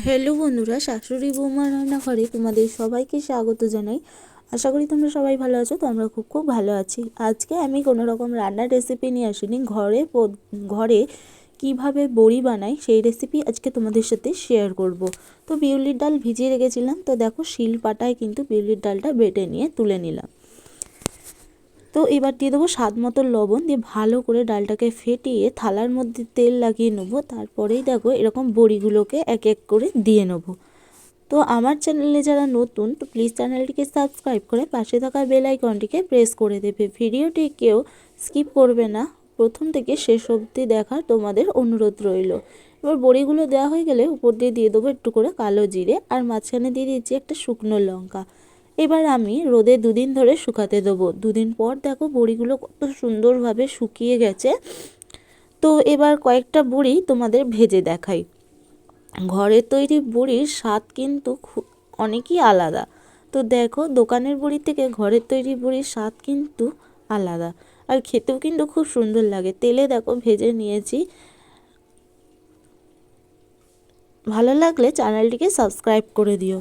Hello বন্ধুরা, শাশুড়ি বৌমার রান্নাঘরে তোমাদের সবাইকে স্বাগত জানাই। আশা করি তোমরা সবাই ভালো আছো। তো আমরা খুব খুব ভালো আছি। আজকে আমি কোনো রকম রান্নার রেসিপি নিয়ে আসিনি, ঘরে কিভাবে বড়ি বানাই সেই রেসিপি আজকে তোমাদের সাথে শেয়ার করব। তো বিউলির ডাল ভিজিয়ে রেখেছিলাম, তো দেখো শিল পাটায় কিন্তু বিউলির ডালটা বেটে নিয়ে তুলে নিলাম। তো এবার দিয়ে দেবো স্বাদ মতো লবণ, দিয়ে ভালো করে ডালটাকে ফেটিয়ে থালার মধ্যে তেল লাগিয়ে নেবো। তারপরেই দেখো এরকম বড়িগুলোকে এক এক করে দিয়ে নেবো। তো আমার চ্যানেলে যারা নতুন, তো প্লিজ চ্যানেলটিকে সাবস্ক্রাইব করে পাশে থাকা বেল আইকনটিকে প্রেস করে দেবে। ভিডিওটি কেউ স্কিপ করবে না, প্রথম থেকে শেষ অবধি দেখার তোমাদের অনুরোধ রইল। এবার বড়িগুলো দেওয়া হয়ে গেলে উপর দিয়ে দিয়ে দেবো একটু করে কালো জিরে, আর মাঝখানে দিয়ে দিচ্ছি একটা শুকনো লঙ্কা। এবার আমি রোদে দুদিন ধরে শুকাতে দেবো। দুদিন পর দেখো বড়িগুলো কত সুন্দরভাবে শুকিয়ে গেছে। তো এবার কয়েকটা বড়ি তোমাদের ভেজে দেখাই। ঘরের তৈরি বড়ির স্বাদ কিন্তু অনেকই আলাদা। তো দেখো দোকানের বড়ি থেকে ঘরের তৈরি বড়ির স্বাদ কিন্তু আলাদা, আর খেতেও কিন্তু খুব সুন্দর লাগে। তেলে দেখো ভেজে নিয়েছি। ভালো লাগলে চ্যানেলটিকে সাবস্ক্রাইব করে দিও।